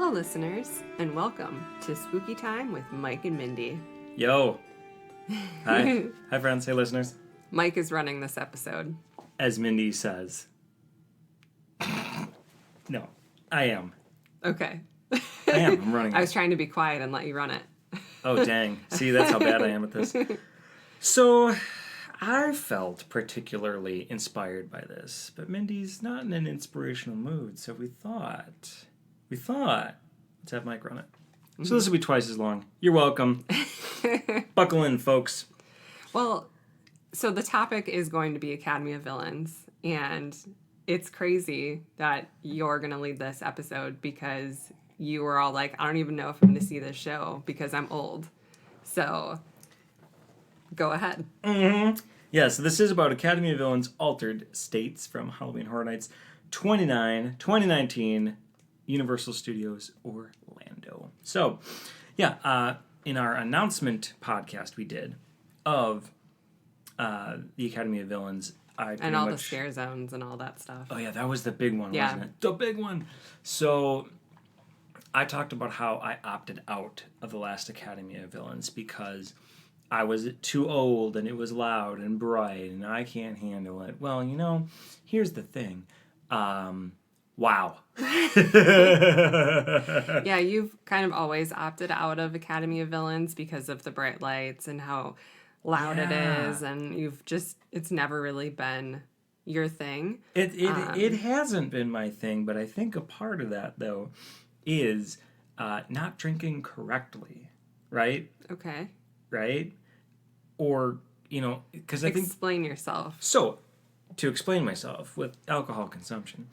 Hello, listeners, and welcome to Spooky Time with Mike and Mindy. Yo. Hi. Hi, friends. Hey, listeners. Mike is running this episode. As Mindy says. No, I am. Okay. I am. I'm running it. I was trying to be quiet and let you run it. Oh, dang. See, that's how bad I am at this. So, I felt particularly inspired by this, but Mindy's not in an inspirational mood, so we thought, let's have Mike run it. Mm-hmm. So this will be twice as long. You're welcome. Buckle in, folks. Well, so the topic is going to be Academy of Villains, and it's crazy that you're going to lead this episode because you were all like, I don't even know if I'm going to see this show because I'm old. So, go ahead. Mm-hmm. Yeah, so this is about Academy of Villains Altered States from Halloween Horror Nights 2019, Universal Studios, Orlando. So, yeah, in our announcement podcast we did of the Academy of Villains, and all the scare zones and all that stuff. Oh, yeah, that was the big one, wasn't it? The big one. So, I talked about how I opted out of the last Academy of Villains because I was too old and it was loud and bright and I can't handle it. Well, you know, here's the thing. Wow. Yeah, you've kind of always opted out of Academy of Villains because of the bright lights and how loud it is, and it's never really been your thing. It hasn't been my thing, but I think a part of that, though, is not drinking correctly, right? Okay. Right? Or, you know, because I think... Explain yourself. So, to explain myself with alcohol consumption,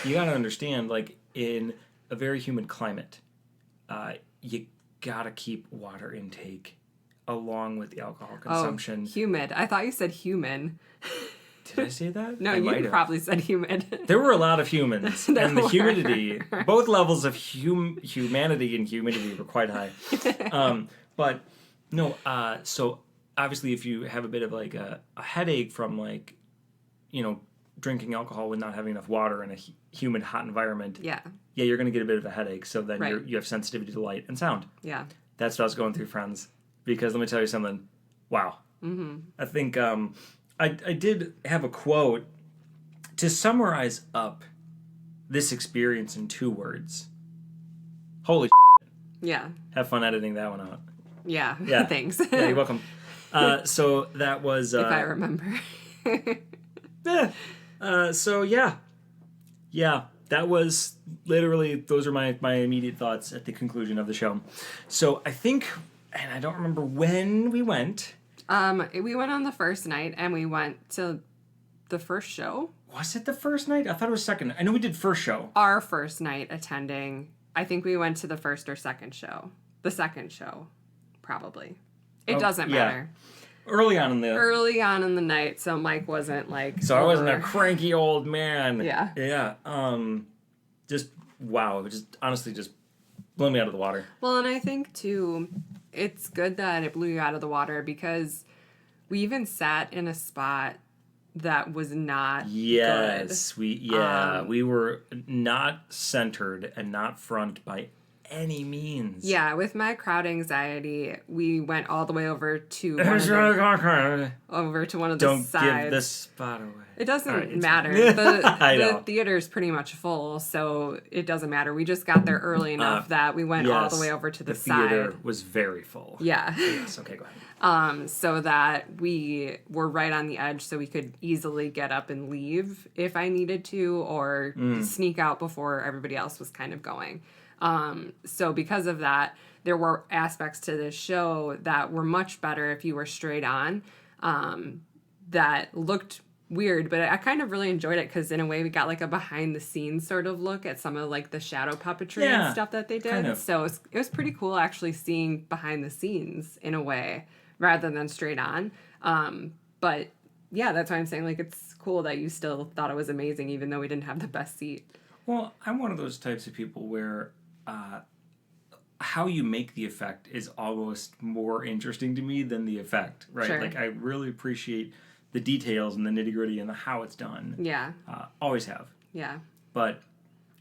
you got to understand, like, in a very humid climate, you got to keep water intake along with the alcohol consumption. Oh, humid. I thought you said human. Did I say that? No, you probably said humid. There were a lot of humans, and the humidity, both levels of humanity and humidity were quite high. But, no, so... Obviously, if you have a bit of like a headache from like, you know, drinking alcohol with not having enough water in a humid, hot environment, yeah, you're going to get a bit of a headache. So then you have sensitivity to light and sound. Yeah, that's what I was going through, friends. Because let me tell you something. Wow. Mm-hmm. I think I did have a quote to summarize up this experience in 2 words. Holy shit. Yeah. Have fun editing that one out. Yeah. Thanks. Yeah, you're welcome. So that was... if I remember. So, yeah. Yeah, that was literally... Those are my immediate thoughts at the conclusion of the show. So, I think... And I don't remember when we went. We went on the first night, and we went to the first show. Was it the first night? I thought it was second. I know we did first show. Our first night attending. I think we went to the first or second show. The second show, probably. It doesn't matter. Early on in the night, so Mike wasn't like... So I wasn't a cranky old man. Yeah. Yeah. Just, wow. It just, honestly, just blew me out of the water. Well, and I think, too, it's good that it blew you out of the water because we even sat in a spot that was not good. We were not centered and not front by any means. Yeah, with my crowd anxiety, we went all the way over to one of the Don't sides. Don't give the spot away. It doesn't matter. The theater's pretty much full, so it doesn't matter. We just got there early enough that we went all the way over to the side. The theater was very full. Yeah. Yes, okay, go ahead. So that we were right on the edge so we could easily get up and leave if I needed to or sneak out before everybody else was kind of going. So because of that, there were aspects to this show that were much better if you were straight on, that looked weird, but I kind of really enjoyed it because in a way we got like a behind the scenes sort of look at some of like the shadow puppetry and stuff that they did. Kind of. So it was pretty cool actually seeing behind the scenes in a way rather than straight on. But yeah, that's why I'm saying like it's cool that you still thought it was amazing even though we didn't have the best seat. Well, I'm one of those types of people where how you make the effect is almost more interesting to me than the effect, right? Sure. Like, I really appreciate the details and the nitty-gritty and the how it's done. Yeah. Always have. Yeah. But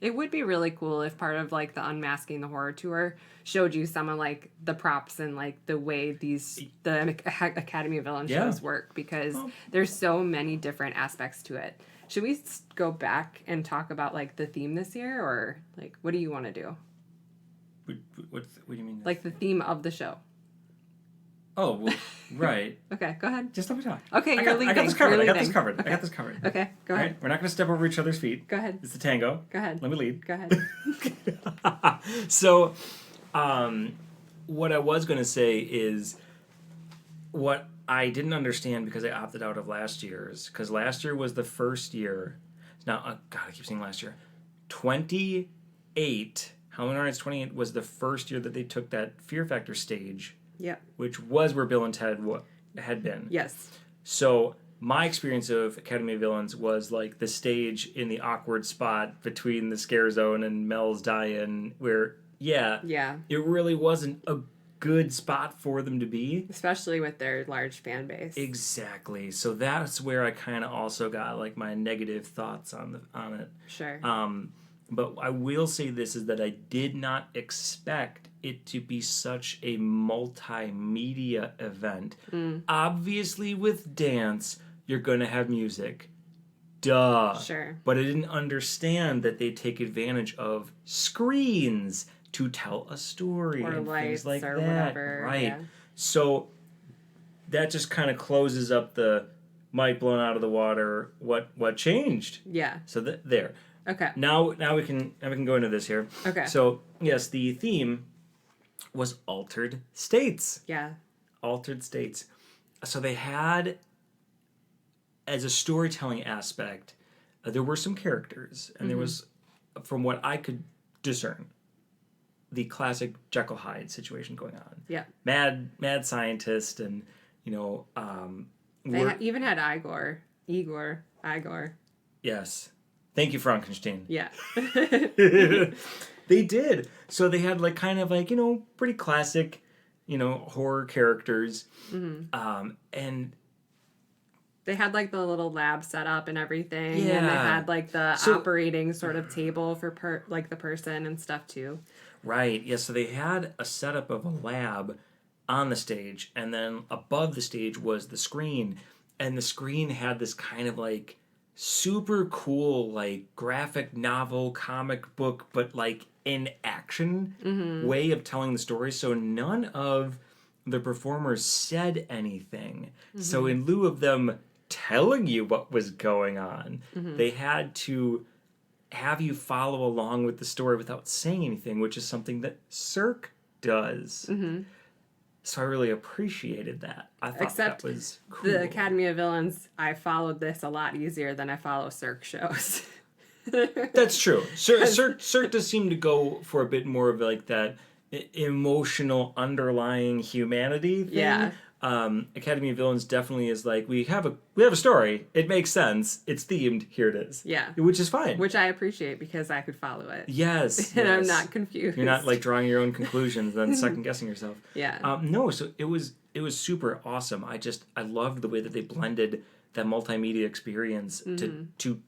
It would be really cool if part of like the Unmasking the Horror tour showed you some of like the props and like the way the Academy of Villain shows work, because there's so many different aspects to it. Should we go back and talk about like the theme this year, or like what do you want to do? What do you mean? Like the theme of the show. Oh, well, right. Okay, go ahead. Just let me talk. Okay, I got this covered. Okay. I got this covered. Okay, go ahead. Right? We're not going to step over each other's feet. Go ahead. It's the tango. Go ahead. Let me lead. Go ahead. So, what I was going to say is what I didn't understand because I opted out of last year's. Because last year was the first year. Now, God, I keep saying last year. 28. Halloween Horror Nights 28 was the first year that they took that Fear Factor stage. Yep. Which was where Bill and Ted had been. Yes. So my experience of Academy of Villains was like the stage in the awkward spot between the scare zone and Mel's die-in, where it really wasn't a good spot for them to be, especially with their large fan base. Exactly. So that's where I kind of also got like my negative thoughts on it. Sure. But I will say this is that I did not expect it to be such a multimedia event. Obviously, with dance, you're going to have music. Duh. Sure. But I didn't understand that they take advantage of screens to tell a story or and lights things like or that. whatever. Right. Yeah. So that just kind of closes up the mic blown out of the water. What changed? Yeah. So there. Okay. Now we can go into this here. Okay. So yes, the theme was altered states. Yeah. Altered states. So they had, as a storytelling aspect, there were some characters, and there was, from what I could discern, the classic Jekyll Hyde situation going on. Yeah. Mad scientist, and They even had Igor. Yes. Thank you, Frankenstein. Yeah. They did. So they had like kind of like, pretty classic, horror characters. And they had like the little lab set up and everything. Yeah. And they had like the operating sort of table for like the person and stuff too. Right. Yeah. So they had a setup of a lab on the stage, and then above the stage was the screen. And the screen had this kind of like super cool like graphic novel comic book, but like in action way of telling the story. So none of the performers said anything. So in lieu of them telling you what was going on, they had to have you follow along with the story without saying anything, which is something that Cirque does. So I really appreciated that. I thought that was cool. The Academy of Villains, I followed this a lot easier than I follow Cirque shows. That's true. Cirque does seem to go for a bit more of like that emotional underlying humanity thing. Yeah. Academy of Villains definitely is like, we have a story. It makes sense. It's themed. Here it is. Yeah. Which is fine. Which I appreciate because I could follow it. Yes. And I'm not confused. You're not like drawing your own conclusions and then second guessing yourself. Yeah. No, so it was super awesome. I loved the way that they blended that multimedia experience to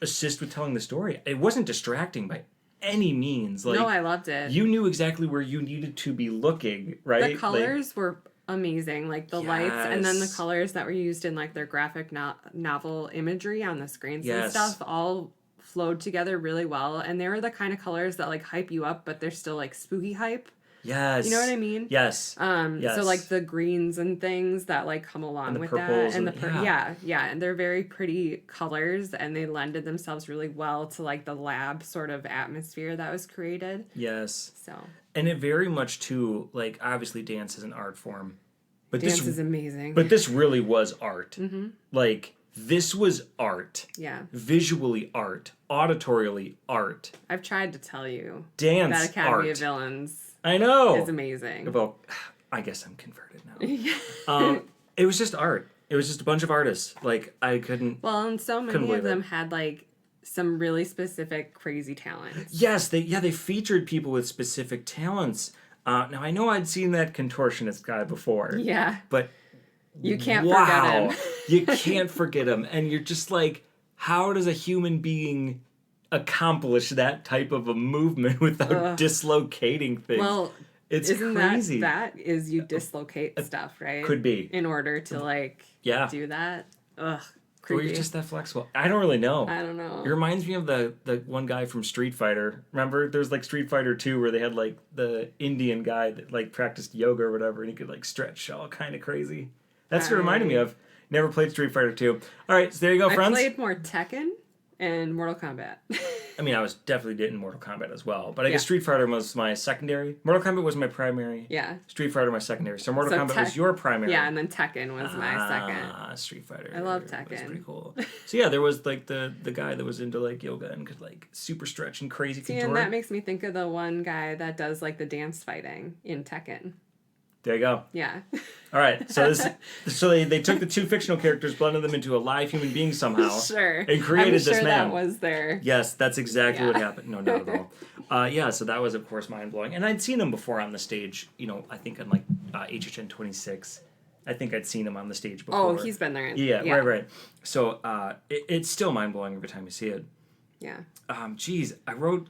assist with telling the story. It wasn't distracting by any means. Like, no, I loved it. You knew exactly where you needed to be looking, right? The colors were amazing, like the lights, and then the colors that were used in like their graphic novel imagery on the screens and stuff all flowed together really well, and they were the kind of colors that like hype you up, but they're still like spooky hype. Yes. You know what I mean? Yes. So like the greens and things that like come along with that, and and they're very pretty colors, and they lended themselves really well to like the lab sort of atmosphere that was created. Yes. So. And it very much too, like, obviously dance is an art form, but dance is amazing. But this really was art. Like, this was art. Yeah. Visually art. Auditorially art. I've tried to tell you. Dance that Academy art. of Villains. I know. Is amazing. Well, I guess I'm converted now. It was just art. It was just a bunch of artists. Like, I couldn't. Well, and so many of them had like some really specific crazy talents. Yes, they featured people with specific talents. Now I know I'd seen that contortionist guy before. Yeah. But you can't forget him. You can't forget him. And you're just like, how does a human being accomplish that type of a movement without dislocating things. Well, it's isn't crazy. that is you dislocate stuff, right? Could be. In order to like do that. Ugh. Or you're just that flexible. I don't really know. I don't know. It reminds me of the one guy from Street Fighter. Remember, there's like Street Fighter 2 where they had like the Indian guy that like practiced yoga or whatever, and he could like stretch all kind of crazy. That's what it reminded me of. Never played Street Fighter 2. All right, so there you go, friends. I played more Tekken and Mortal Kombat. I mean, I was definitely in Mortal Kombat as well, but I guess Street Fighter was my secondary. Mortal Kombat was my primary. Yeah. Street Fighter my secondary. So Mortal Kombat was your primary. Yeah, and then Tekken was my second. Street Fighter. I love Tekken. That's pretty cool. So yeah, there was like the guy that was into like yoga and could like super stretch and crazy contouring. And that makes me think of the one guy that does like the dance fighting in Tekken. There you go. Yeah. All right. So they took the two fictional characters, blended them into a live human being somehow. Sure. And created this man. That was there. Yes, that's exactly what happened. No, not at all. So that was of course mind blowing, and I'd seen him before on the stage. You know, I think on like HHN 26. I think I'd seen him on the stage before. Oh, he's been there. Yeah. Right. So it's still mind blowing every time you see it. Yeah. Geez, I wrote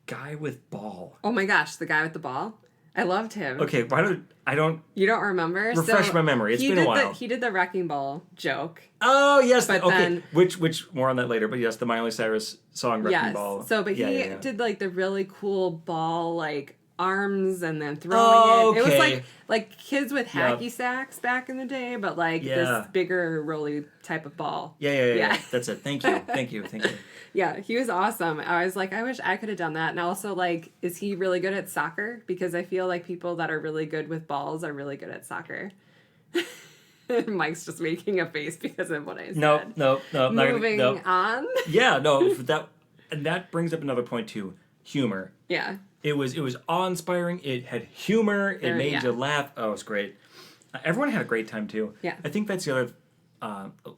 guy with ball. Oh my gosh, the guy with the ball. I loved him. Okay, You don't remember? Refresh my memory. It's been a while. He did the wrecking ball joke. Oh yes, but okay. Then, which more on that later. But yes, the Miley Cyrus song "Wrecking Ball." So, but he did like the really cool ball like arms and then throwing it. It was like kids with hacky sacks back in the day, but like this bigger, really type of ball. Yeah. That's it. Thank you. Yeah, he was awesome. I was like, I wish I could have done that. And also, like, is he really good at soccer? Because I feel like people that are really good with balls are really good at soccer. Mike's just making a face because of what I said. No. Moving on. Yeah, no. That brings up another point too. Humor. Yeah. It was awe-inspiring. It had humor. It made you laugh. Oh, it was great. Everyone had a great time too. Yeah. I think that's the other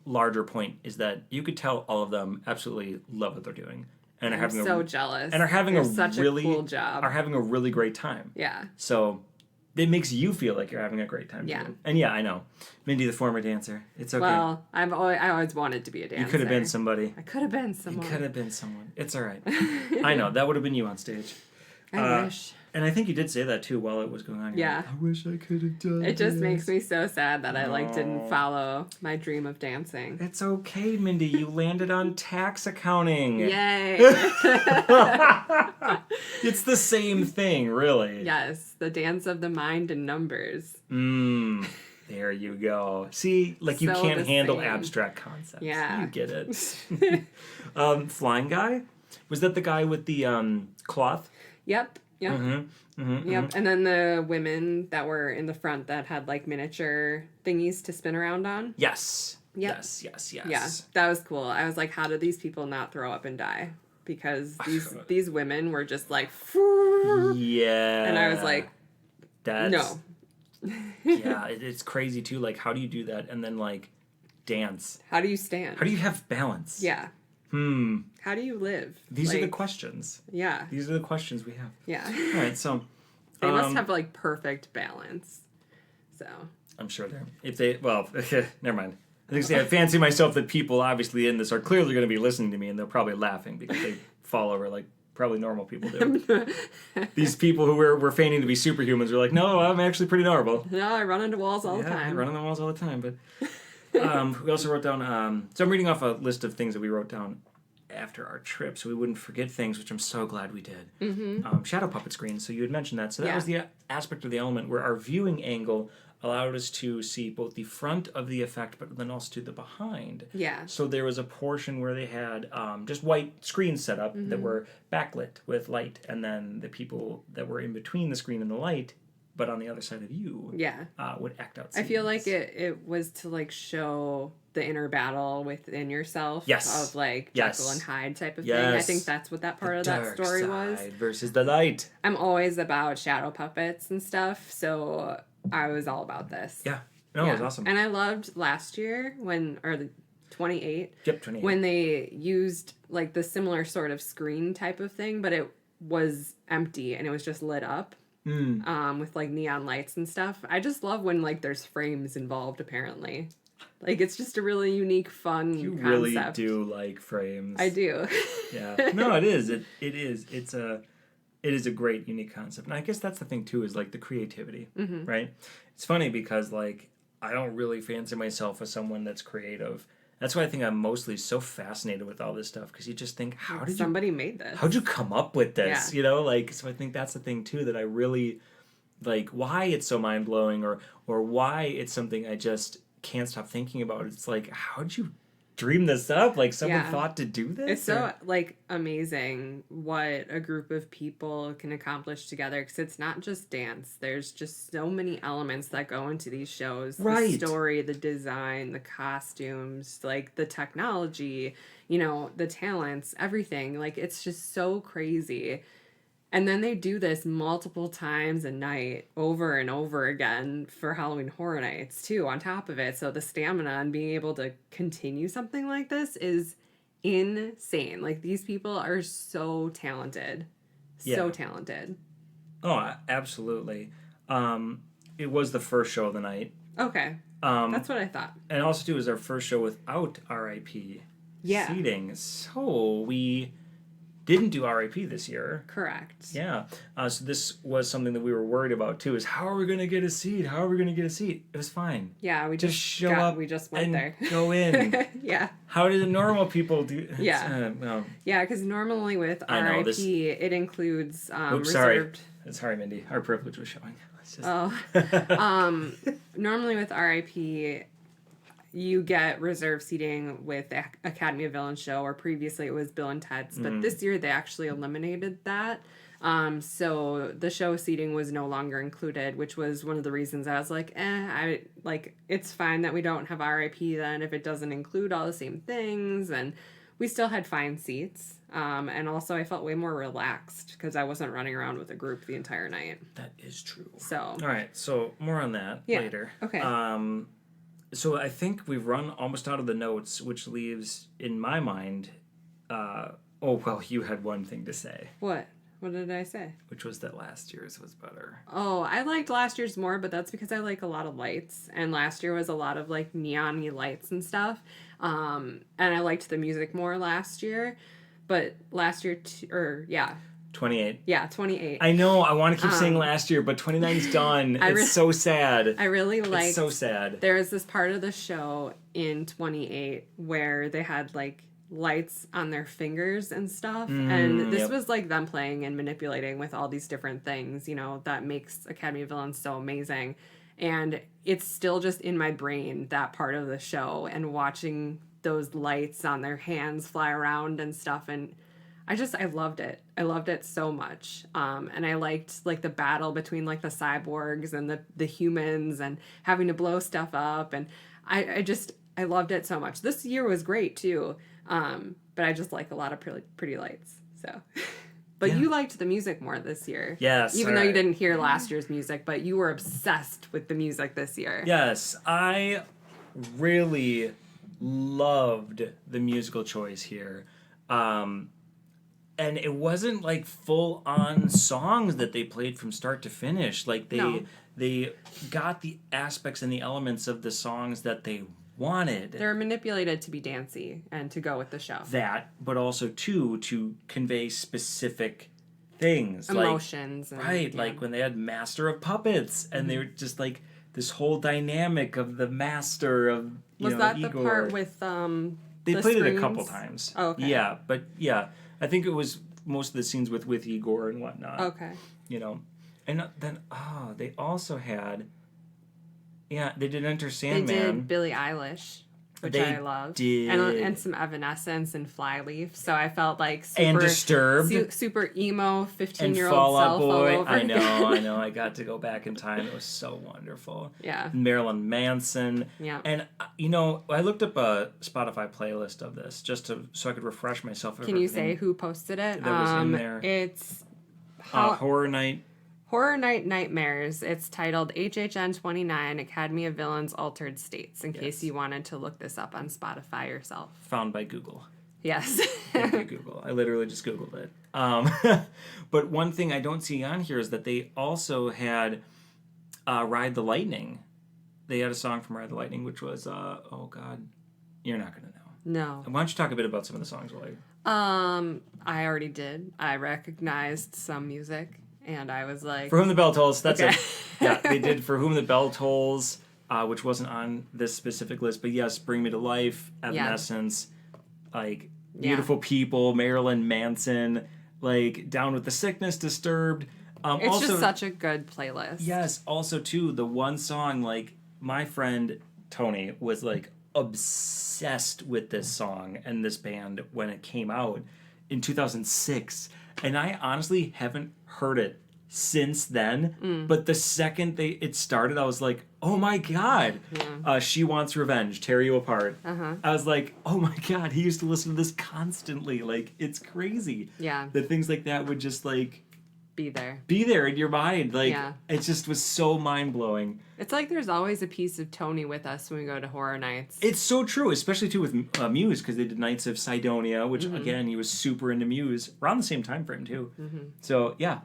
larger point is that you could tell all of them absolutely love what they're doing and are having jealous and are having such a cool job. Are having a really great time. Yeah. So it makes you feel like you're having a great time too. And I know. Mindy, the former dancer. It's okay. Well, I always wanted to be a dancer. You could have been somebody. I could have been someone. You could have been someone. It's all right. I know. That would have been you on stage. I wish. And I think you did say that too while it was going on. Yeah. Like, I wish I could have done it. Just makes me so sad that I didn't follow my dream of dancing. It's okay, Mindy. You landed on tax accounting. Yay. It's the same thing, really. Yes. The dance of the mind and numbers. There you go. See, like you can't handle abstract concepts. Yeah. You get it. Flying guy? Was that the guy with the cloth? Yep. Yep. Yep. And then the women that were in the front that had like miniature thingies to spin around on. Yes. Yep. Yes. Yeah, that was cool. I was like, how do these people not throw up and die? Because these women were just like, yeah. And I was like, no. Yeah, it's crazy too. Like, how do you do that and then like dance? How do you stand? How do you have balance? Yeah. How do you live? These are the questions. Yeah. These are the questions we have. Yeah. All right, so they must have like perfect balance. So I'm sure never mind. I fancy myself that people obviously in this are clearly going to be listening to me and they're probably laughing because they fall over like probably normal people do. These people who we're feigning to be superhumans are like, no, I'm actually pretty normal. No, I run into walls all the time. I run into walls all the time, but we also wrote down, so I'm reading off a list of things that we wrote down after our trip so we wouldn't forget things, which I'm so glad we did. Shadow puppet screen, so you had mentioned that. So that was the aspect of the element where our viewing angle allowed us to see both the front of the effect but then also to the behind. Yeah. So there was a portion where they had just white screens set up that were backlit with light, and then the people that were in between the screen and the light but on the other side of you would act out scenes. I feel like it was to like show the inner battle within yourself of like Jekyll and Hyde type of thing. I think that's what that part of that story was. Versus the light. I'm always about shadow puppets and stuff, so I was all about this. Yeah. No, it was awesome. And I loved last year the 28. Yep, 28. When they used like the similar sort of screen type of thing, but it was empty and it was just lit up. With like neon lights and stuff. I just love when like there's frames involved apparently. Like, it's just a really unique, fun You concept. really do like frames. I do. Yeah. No, it is. It is. It is a great, unique concept. And I guess that's the thing, too, is, like, the creativity, right? It's funny because, like, I don't really fancy myself as someone that's creative. That's why I think I'm mostly so fascinated with all this stuff, because you just think, Somebody made this. How'd you come up with this? Yeah. You know, like, so I think that's the thing, too, that I really, like, why it's so mind-blowing or why it's something I just can't stop thinking about. It's like, how'd you dream this up? Like, someone thought to do this? It's so, like, amazing what a group of people can accomplish together, because it's not just dance. There's just so many elements that go into these shows. Right. The story, the design, the costumes, like, the technology, you know, the talents, everything. Like, it's just so crazy. And then they do this multiple times a night, over and over again, for Halloween Horror Nights, too, on top of it. So the stamina and being able to continue something like this is insane. Like, these people are so talented. So talented. Oh, absolutely. It was the first show of the night. Okay. That's what I thought. And also, too, it was our first show without RIP seating. So we didn't do RIP this year. Correct. Yeah. So this was something that we were worried about, too, is how are we going to get a seat? How are we going to get a seat? It was fine. Yeah, we just show up. We just went and there. Go in. Yeah. How do the normal people do? Yeah. Yeah, because normally with RIP, it includes reserved. Sorry, Mindy. Our privilege was showing. Normally with RIP, you get reserved seating with the Academy of Villains show, or previously it was Bill and Ted's, but this year they actually eliminated that. So the show seating was no longer included, which was one of the reasons I was like, it's fine that we don't have RIP then if it doesn't include all the same things. And we still had fine seats. And also I felt way more relaxed because I wasn't running around with a group the entire night. That is true. So. All right. So more on that later. Okay. So I think we've run almost out of the notes, which leaves, in my mind, you had one thing to say. What? What did I say? Which was that last year's was better. Oh, I liked last year's more, but that's because I like a lot of lights. And last year was a lot of, like, neon-y lights and stuff. And I liked the music more last year. But last year, 28. Yeah, 28. I know, I want to keep saying last year, but 29's done. It's so sad. I really liked... It's so sad. There was this part of the show in 28 where they had, like, lights on their fingers and stuff. And this was, like, them playing and manipulating with all these different things, you know, that makes Academy of Villains so amazing. And it's still just in my brain, that part of the show, and watching those lights on their hands fly around and stuff. And I loved it. I loved it so much. And I liked, like, the battle between, like, the cyborgs and the humans and having to blow stuff up. And I loved it so much. This year was great, too. But I just like a lot of pretty lights. So, but you liked the music more this year. Yes. Even though you didn't hear last year's music, but you were obsessed with the music this year. Yes. I really loved the musical choice here. And it wasn't like full on songs that they played from start to finish. Like they got the aspects and the elements of the songs that they wanted. They're manipulated to be dancey and to go with the show. That, but also too to convey specific things, emotions. Like when they had Master of Puppets, and they were just like this whole dynamic of the master of Igor. The part with They the played screens? it a couple times. Oh, okay. Yeah, but yeah, I think it was most of the scenes with Igor and whatnot. Okay. And then they also had. Yeah, they did Enter Sandman. They did Billie Eilish, which I loved. And some Evanescence and Flyleaf. So I felt like super... And Disturbed. Super emo, 15-year-old and Fall Out self Boy. all over I again. know. I got to go back in time. It was so wonderful. Yeah. Marilyn Manson. Yeah. And, I looked up a Spotify playlist of this just so I could refresh myself. Can you say who posted it? That was in there. It's... Horror Night. Horror Night Nightmares. It's titled HHN 29 Academy of Villains Altered States, in case you wanted to look this up on Spotify yourself. Found by Google. Yes. Thank you, Google. I literally just Googled it. But one thing I don't see on here is that they also had Ride the Lightning they had a song from Ride the Lightning, which was, oh God, you're not going to know. No. Why don't you talk a bit about some of the songs while you... I already did. I recognized some music, and I was like... For Whom the Bell Tolls, that's okay. it. Yeah, they did For Whom the Bell Tolls, which wasn't on this specific list, but yes, Bring Me to Life, Evanescence, like, Beautiful People, Marilyn Manson, like, Down with the Sickness, Disturbed. It's also, just such a good playlist. Yes, also, too, the one song, like, my friend Tony was, like, obsessed with this song and this band when it came out in 2006. And I honestly haven't heard it since then. But the second it started, I was like, oh my God. Yeah. She Wants Revenge, Tear You Apart. Uh-huh. I was like, oh my God, he used to listen to this constantly. Like, it's crazy. Yeah. The things like that would just, like... Be there in your mind. Like, it just was so mind-blowing. It's like there's always a piece of Tony with us when we go to horror nights. It's so true, especially, too, with Muse, because they did Nights of Sidonia, which, again, he was super into Muse. Around the same time frame, too. So, yeah,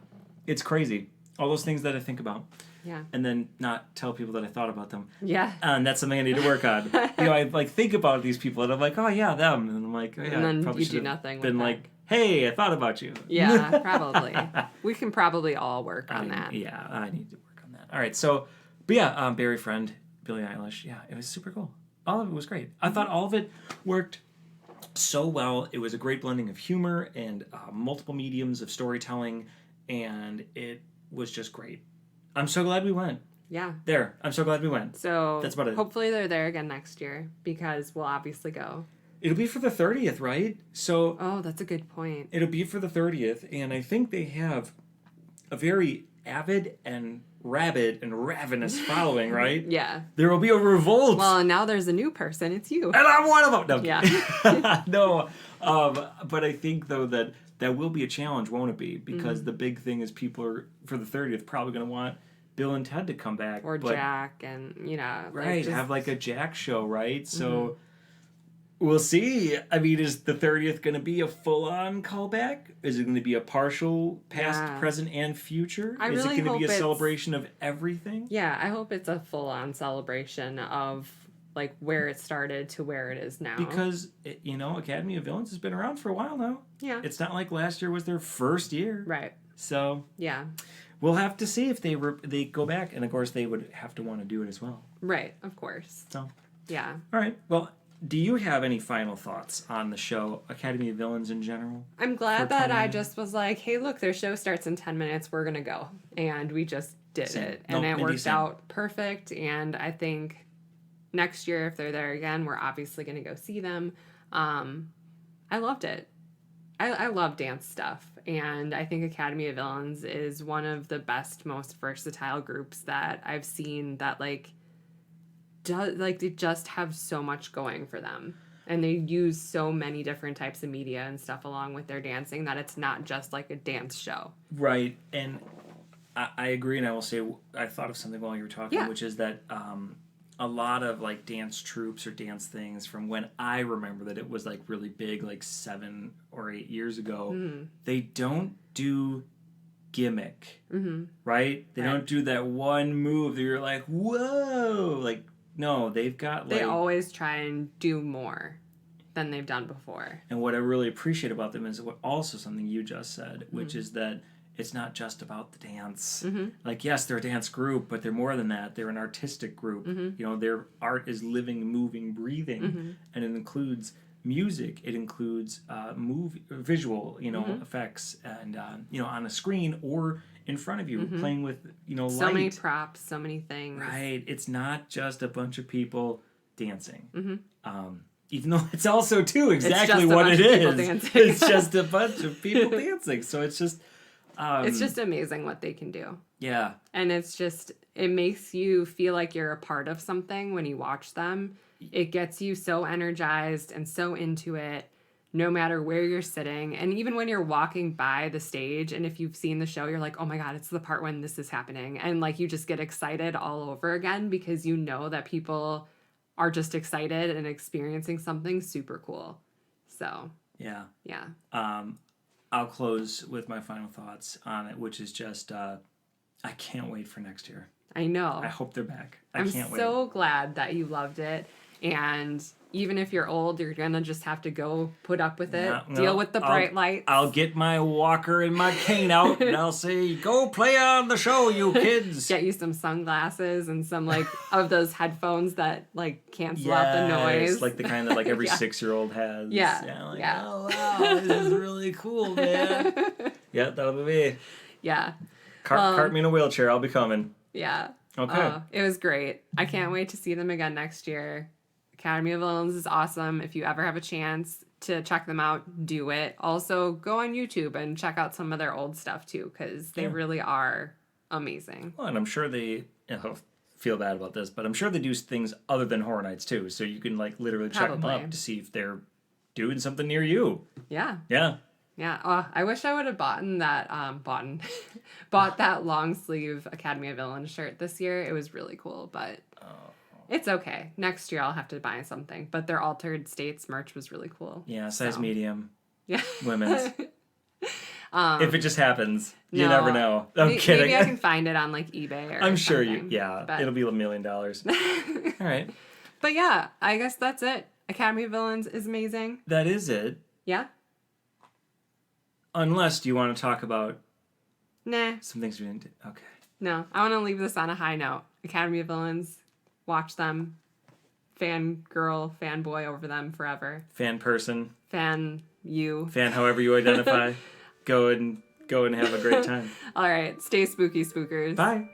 it's crazy. All those things that I think about. Yeah. And then not tell people that I thought about them. Yeah. And that's something I need to work on. I, like, think about these people, and I'm like, oh, yeah, them. And I'm like, oh, yeah. And then probably you do nothing been with like, that. hey, I thought about you. Yeah, probably. We can probably all work on that. Yeah, I need to work on that. All right, so, but yeah, Barry Friend, Billie Eilish, yeah, it was super cool. All of it was great. I thought all of it worked so well. It was a great blending of humor and multiple mediums of storytelling, and it was just great. I'm so glad we went. Yeah. I'm so glad we went. So that's about it. Hopefully they're there again next year, because we'll obviously go. It'll be for the 30th, right? So... Oh, that's a good point. It'll be for the 30th, and I think they have a very avid and rabid and ravenous following, right? Yeah. There will be a revolt. Well, and now there's a new person. It's you. And I'm one of them. No, yeah. No, but I think, though, that will be a challenge, won't it be? Because the big thing is people are, for the 30th, probably going to want Bill and Ted to come back. Or Jack, and, Right, have like a Jack show, right? So... We'll see. I mean, is the 30th going to be a full-on callback? Is it going to be a partial past, present, and future? Is it going to be a celebration of everything? Yeah, I hope it's a full-on celebration of, like, where it started to where it is now. Because, Academy of Villains has been around for a while now. Yeah. It's not like last year was their first year. Right. So... Yeah. We'll have to see if they go back. And, of course, they would have to want to do it as well. Right, of course. So... Yeah. All right, well... Do you have any final thoughts on the show, Academy of Villains in general? I'm glad that I just was like, hey, look, their show starts in 10 minutes. We're going to go. And we just did it. And it worked out perfect. And I think next year, if they're there again, we're obviously going to go see them. I loved it. I love dance stuff. And I think Academy of Villains is one of the best, most versatile groups that I've seen that, they just have so much going for them, and they use so many different types of media and stuff along with their dancing that it's not just like a dance show. Right. And I agree, and I will say I thought of something while you were talking, which is that a lot of like dance troupes or dance things from when I remember that it was like really big, like 7 or 8 years ago, they don't do gimmick, right? They don't do that one move that you're like, whoa, like. No, they've got They always try and do more than they've done before. And what I really appreciate about them is also something you just said, which is that it's not just about the dance. Like, yes, they're a dance group, but they're more than that. They're an artistic group. Their art is living, moving, breathing, and it includes music. It includes visual, effects, and on a screen or in front of you, playing with, light. So many props, so many things. Right. It's not just a bunch of people dancing. Even though it's also, too, exactly what it is. It's just a bunch of people dancing. So it's just... it's just amazing what they can do. Yeah. And it makes you feel like you're a part of something when you watch them. It gets you so energized and so into it, no matter where you're sitting. And even when you're walking by the stage, and if you've seen the show, you're like, oh my God, it's the part when this is happening. And like, you just get excited all over again because you know that people are just excited and experiencing something super cool. So, yeah. Yeah. I'll close with my final thoughts on it, which is just, I can't wait for next year. I know. I hope they're back. I'm can't wait. so glad that you loved it. And even if you're old, you're going to just have to go put up with it, deal with the bright lights. I'll get my walker and my cane out and I'll say, go play on the show, you kids. Get you some sunglasses and some like of those headphones that like cancel out the noise. Like the kind that like every 6-year-old has. Yeah. Like, yeah. Oh, wow, this is really cool, man. Yeah, that'll be me. Yeah. Cart me in a wheelchair. I'll be coming. Yeah. Okay. It was great. I can't wait to see them again next year. Academy of Villains is awesome. If you ever have a chance to check them out, do it. Also, go on YouTube and check out some of their old stuff too, because they really are amazing. Well, and I'm sure they feel bad about this, but I'm sure they do things other than Horror Nights too. So you can like literally check them up to see if they're doing something near you. Yeah. Yeah. Yeah. Oh, I wish I would have bought that long sleeve Academy of Villains shirt this year. It was really cool, but it's okay. Next year I'll have to buy something. But their Altered States merch was really cool. Yeah, size medium. Yeah. Women's. If it just happens, you never know. I'm kidding. Maybe I can find it on like eBay or I'm sure something, it'll be $1 million. All right. But yeah, I guess that's it. Academy of Villains is amazing. That is it. Yeah. Unless, do you want to talk about Nah. some things we didn't do? Okay. No, I want to leave this on a high note. Academy of Villains, watch them. Fangirl, fanboy over them forever. Fan person. Fan you. Fan however you identify. Go and have a great time. All right. Stay spooky, spookers. Bye.